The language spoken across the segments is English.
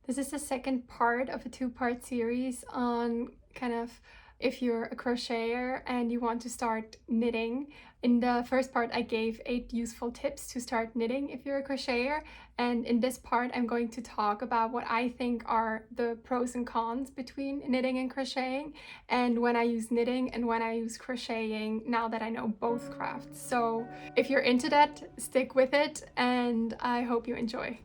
This is the second part of a two-part series on kind of if you're a crocheter and you want to start knitting. In the first part, I gave 8 useful tips to start knitting if you're a crocheter. And in this part, I'm going to talk about what I think are the pros and cons between knitting and crocheting, and when I use knitting and when I use crocheting now that I know both crafts. So if you're into that, stick with it, and I hope you enjoy.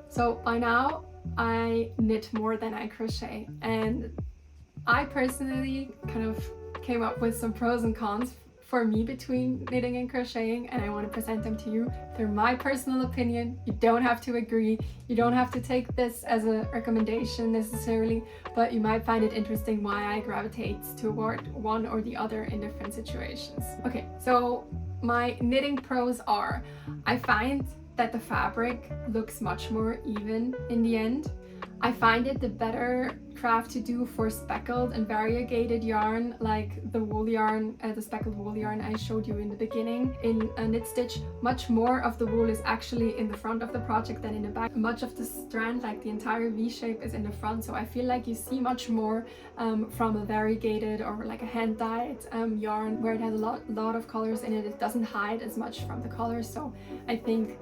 So by now I knit more than I crochet, and I personally kind of came up with some pros and cons for me between knitting and crocheting, and I want to present them to you. They're my personal opinion. You don't have to agree. You don't have to take this as a recommendation necessarily, but you might find it interesting why I gravitate toward one or the other in different situations. Okay, so my knitting pros are, I find that the fabric looks much more even in the end. I find it the better craft to do for speckled and variegated yarn, like the wool yarn, the speckled wool yarn I showed you in the beginning. In a knit stitch, much more of the wool is actually in the front of the project than in the back. Much of the strand, like the entire V shape, is in the front, so I feel like you see much more from a variegated or like a hand-dyed yarn where it has a lot of colors in it. It doesn't hide as much from the colors, so I think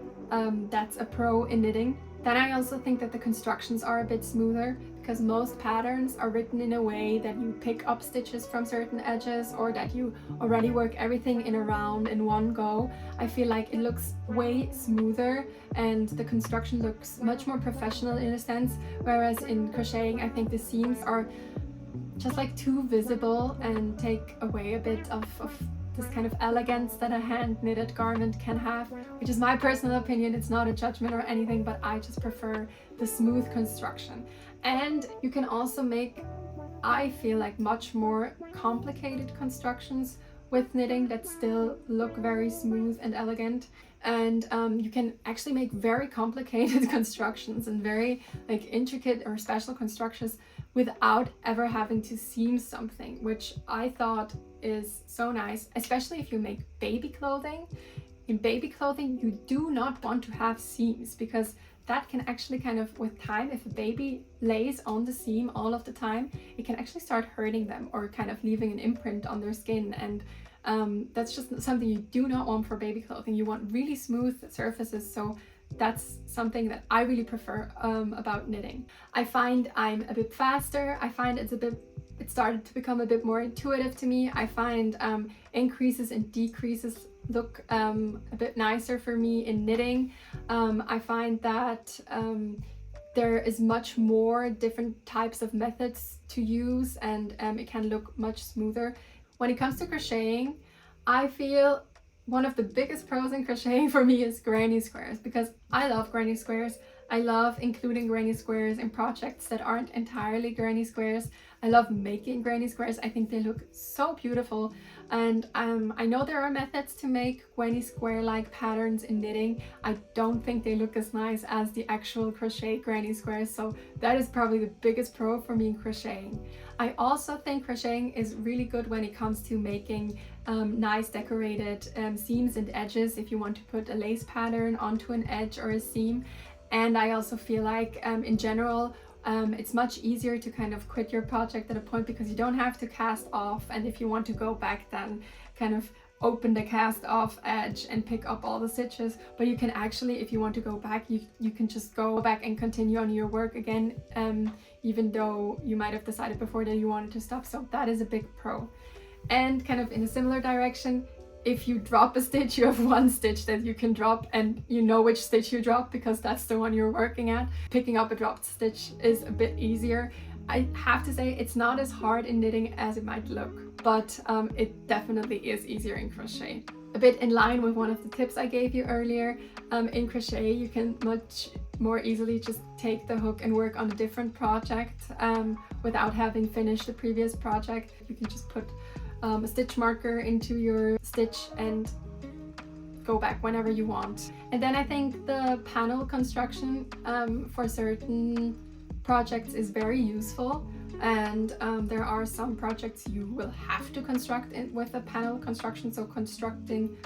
that's a pro in knitting. Then I also think that the constructions are a bit smoother, because most patterns are written in a way that you pick up stitches from certain edges, or that you already work everything in a round in one go. I feel like it looks way smoother and the construction looks much more professional in a sense, whereas in crocheting I think the seams are just like too visible and take away a bit of this kind of elegance that a hand knitted garment can have, which is my personal opinion. It's not a judgment or anything, but I just prefer the smooth construction. And you can also make, I feel like, much more complicated constructions with knitting that still look very smooth and elegant. And you can actually make very complicated constructions and very like intricate or special constructions without ever having to seam something, which I thought is so nice, especially if you make baby clothing. In baby clothing, you do not want to have seams, because that can actually kind of, with time, if a baby lays on the seam all of the time, it can actually start hurting them or kind of leaving an imprint on their skin. And that's just something you do not want for baby clothing. You want really smooth surfaces, so that's something that I really prefer about knitting. I find I'm a bit faster. I find it started to become a bit more intuitive to me. I find increases and decreases look a bit nicer for me in knitting. I find that there is much more different types of methods to use, and it can look much smoother. When it comes to crocheting, I feel one of the biggest pros in crocheting for me is granny squares, because I love granny squares. I love including granny squares in projects that aren't entirely granny squares. I love making granny squares. I think they look so beautiful. And I know there are methods to make granny square-like patterns in knitting. I don't think they look as nice as the actual crochet granny squares, so that is probably the biggest pro for me in crocheting. I also think crocheting is really good when it comes to making nice decorated seams and edges, if you want to put a lace pattern onto an edge or a seam. And I also feel like in general, it's much easier to kind of quit your project at a point, because you don't have to cast off, and if you want to go back, then kind of open the cast off edge and pick up all the stitches. But you can actually, if you want to go back, you can just go back and continue on your work again, even though you might have decided before that you wanted to stop. So that is a big pro. And kind of in a similar direction, if you drop a stitch, you have one stitch that you can drop, and you know which stitch you drop because that's the one you're working at. Picking up a dropped stitch is a bit easier. I have to say it's not as hard in knitting as it might look, but it definitely is easier in crochet. A bit in line with one of the tips I gave you earlier, in crochet you can much more easily just take the hook and work on a different project without having finished the previous project. You can just put a stitch marker into your stitch and go back whenever you want. And then I think the panel construction for certain projects is very useful. And there are some projects you will have to construct with a panel construction, so constructing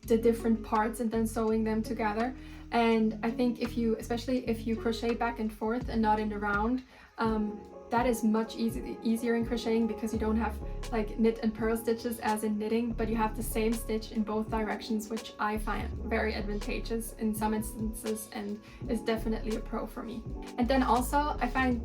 the different parts and then sewing them together. And I think especially if you crochet back and forth and not in the round, that is much easier in crocheting, because you don't have like knit and purl stitches as in knitting, but you have the same stitch in both directions, which I find very advantageous in some instances and is definitely a pro for me. And then also I find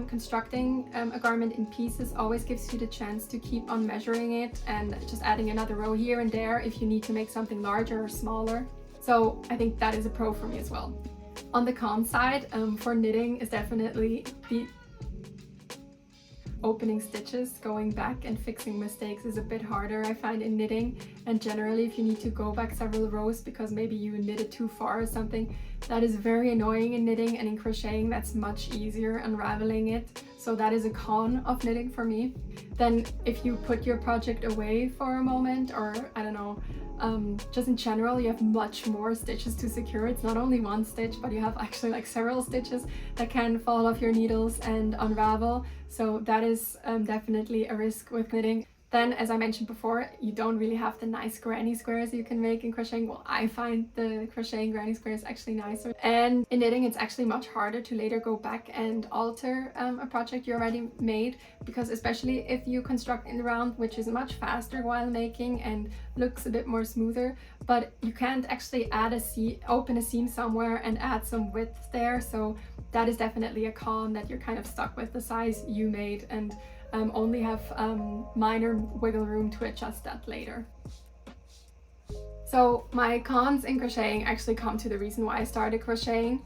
constructing a garment in pieces always gives you the chance to keep on measuring it and just adding another row here and there if you need to make something larger or smaller. So I think that is a pro for me as well. On the con side, for knitting is definitely the opening stitches. Going back and fixing mistakes is a bit harder, I find, in knitting, and generally if you need to go back several rows because maybe you knitted too far or something, that is very annoying in knitting. And in crocheting that's much easier, unraveling it. So that is a con of knitting for me. Then if you put your project away for a moment, or I don't know, just in general, you have much more stitches to secure. It's not only one stitch, but you have actually like several stitches that can fall off your needles and unravel. So that is definitely a risk with knitting. Then, as I mentioned before, you don't really have the nice granny squares you can make in crocheting. Well, I find the crocheting granny squares actually nicer. And in knitting, it's actually much harder to later go back and alter a project you already made, because especially if you construct in the round, which is much faster while making and looks a bit more smoother, but you can't actually open a seam somewhere and add some width there. So that is definitely a con, that you're kind of stuck with the size you made and only have minor wiggle room to adjust that later. So my cons in crocheting actually come to the reason why I started crocheting.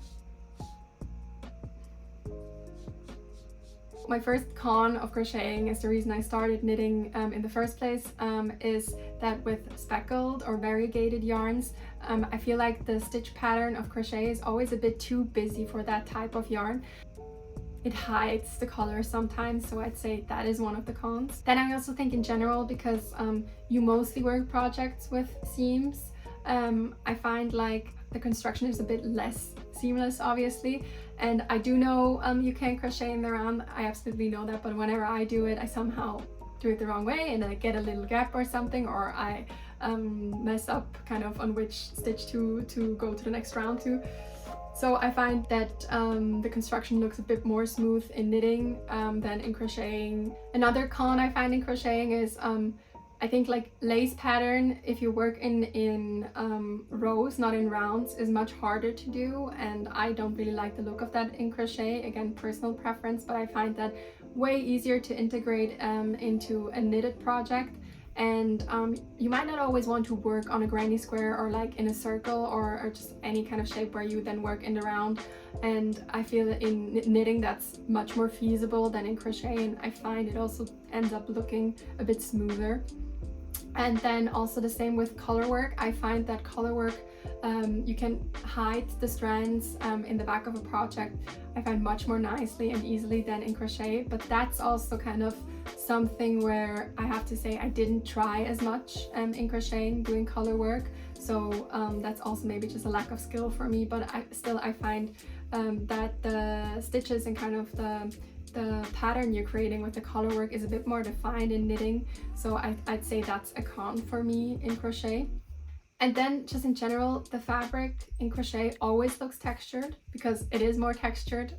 My first con of crocheting is the reason I started knitting in the first place, is that with speckled or variegated yarns, I feel like the stitch pattern of crochet is always a bit too busy for that type of yarn. It hides the color sometimes, so I'd say that is one of the cons. Then I also think in general, because you mostly work projects with seams, I find like the construction is a bit less seamless, obviously. And I do know you can crochet in the round, I absolutely know that, but whenever I do it, I somehow do it the wrong way and I get a little gap or something, or I mess up kind of on which stitch to go to the next round to. So I find that the construction looks a bit more smooth in knitting than in crocheting. Another con I find in crocheting is I think like lace pattern, if you work in rows, not in rounds, is much harder to do, and I don't really like the look of that in crochet. Again, personal preference, but I find that way easier to integrate into a knitted project. And you might not always want to work on a granny square or like in a circle or just any kind of shape where you then work in the round. And I feel that in knitting that's much more feasible than in crochet, and I find it also ends up looking a bit smoother. And then also the same with color work. I find that color work, you can hide the strands in the back of a project, I find much more nicely and easily than in crochet. But that's also kind of something where I have to say I didn't try as much in crocheting doing color work. So that's also maybe just a lack of skill for me, but I find that the stitches and kind of the pattern you're creating with the color work is a bit more defined in knitting. So I'd say that's a con for me in crochet. And then just in general, the fabric in crochet always looks textured because it is more textured.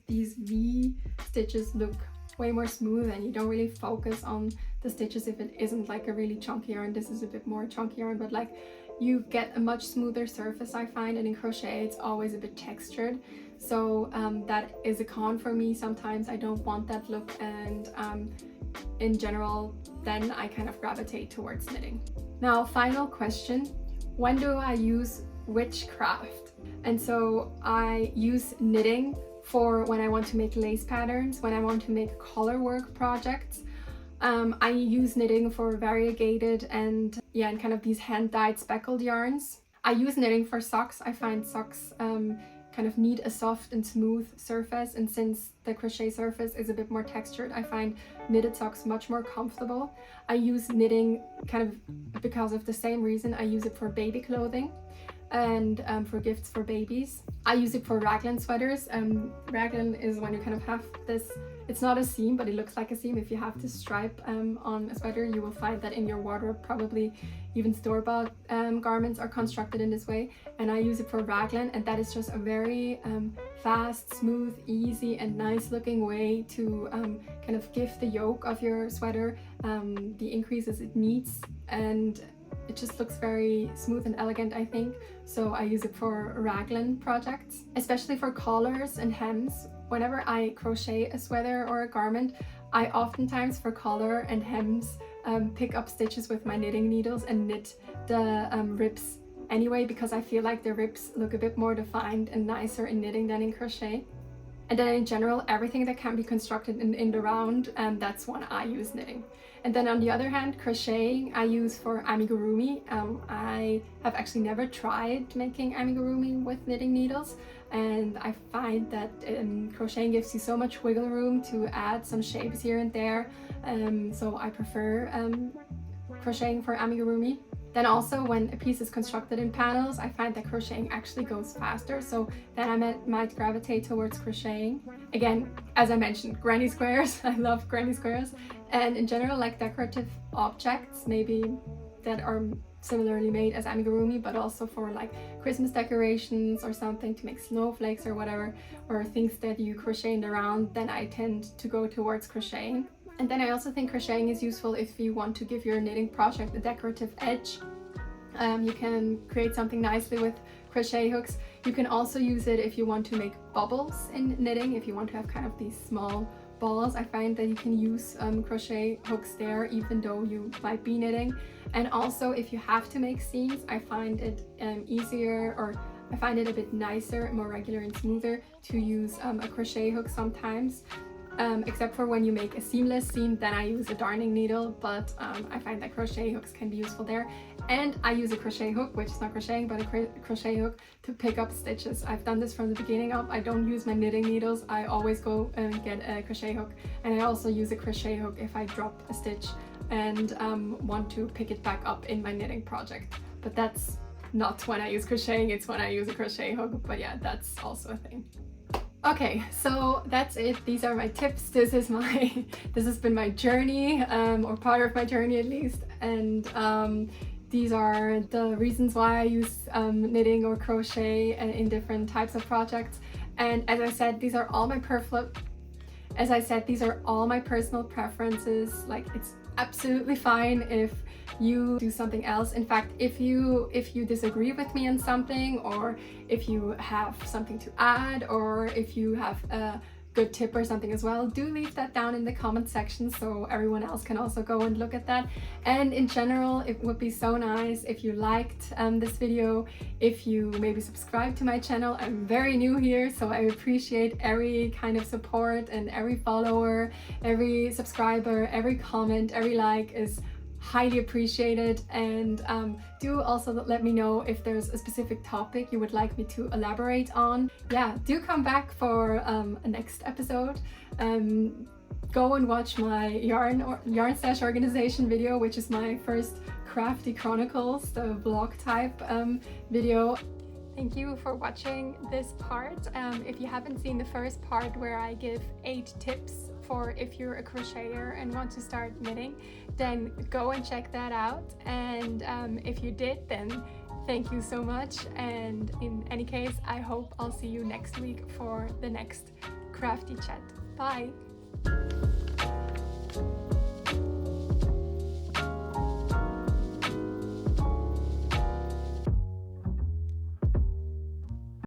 These V stitches look way more smooth and you don't really focus on the stitches if it isn't like a really chunky yarn. This is a bit more chunky yarn, but like you get a much smoother surface, I find, and in crochet it's always a bit textured. So that is a con for me. Sometimes I don't want that look, and in general then I kind of gravitate towards knitting. Now, final question, when do I use which craft? And so I use knitting for when I want to make lace patterns, when I want to make color work projects. I use knitting for variegated and kind of these hand-dyed speckled yarns. I use knitting for socks. I find socks kind of need a soft and smooth surface, and since the crochet surface is a bit more textured, I find knitted socks much more comfortable. I use knitting kind of because of the same reason. I use it for baby clothing and for gifts for babies. I use it for raglan sweaters. Raglan is when you kind of have this, it's not a seam, but it looks like a seam. If you have to stripe on a sweater, you will find that in your wardrobe. Probably even store-bought garments are constructed in this way, and I use it for raglan, and that is just a very fast, smooth, easy and nice looking way to kind of give the yoke of your sweater the increases it needs, and it just looks very smooth and elegant, I think. So I use it for raglan projects, especially for collars and hems. Whenever I crochet a sweater or a garment, I oftentimes for collar and hems pick up stitches with my knitting needles and knit the ribs anyway, because I feel like the ribs look a bit more defined and nicer in knitting than in crochet. And then in general, everything that can be constructed in the round, that's when I use knitting. And then on the other hand, crocheting I use for amigurumi. I have actually never tried making amigurumi with knitting needles, and I find that crocheting gives you so much wiggle room to add some shapes here and there, so I prefer crocheting for amigurumi. Then also when a piece is constructed in panels, I find that crocheting actually goes faster, so then I might gravitate towards crocheting. Again, as I mentioned, granny squares, I love granny squares, and in general like decorative objects maybe that are similarly made as amigurumi, but also for like Christmas decorations or something to make snowflakes or whatever, or things that you crochet in the round, then I tend to go towards crocheting. And then I also think crocheting is useful if you want to give your knitting project a decorative edge. You can create something nicely with crochet hooks. You can also use it if you want to make bubbles in knitting, if you want to have kind of these small balls. I find that you can use crochet hooks there even though you might be knitting. And also if you have to make seams, I find it easier, or I find it a bit nicer, more regular and smoother to use a crochet hook sometimes. Except for when you make a seamless seam, then I use a darning needle, but I find that crochet hooks can be useful there. And I use a crochet hook, which is not crocheting, but a crochet hook to pick up stitches. I've done this from the beginning up. I don't use my knitting needles. I always go and get a crochet hook, and I also use a crochet hook if I drop a stitch and want to pick it back up in my knitting project. But that's not when I use crocheting, it's when I use a crochet hook. But yeah, that's also a thing. Okay, so that's it. These are my tips. This has been my journey, or part of my journey at least, and these are the reasons why I use knitting or crochet in different types of projects. And as I said, these are all my personal preferences. Like, it's absolutely fine if you do something else. In fact, if you disagree with me on something, or if you have something to add, or if you have a good tip or something as well, do leave that down in the comment section so everyone else can also go and look at that. And in general, it would be so nice if you liked this video, if you maybe subscribe to my channel. I'm very new here, so I appreciate every kind of support, and every follower, every subscriber, every comment, every like is highly appreciated. And do also let me know if there's a specific topic you would like me to elaborate on. Yeah, do come back for a next episode. Go and watch my yarn stash organization video, which is my first CraftyChronicles, the vlog type video. Thank you for watching this part. If you haven't seen the first part where I give 8 tips for if you're a crocheter and want to start knitting, then go and check that out. And if you did, then thank you so much. And in any case, I hope I'll see you next week for the next Crafty Chat. Bye!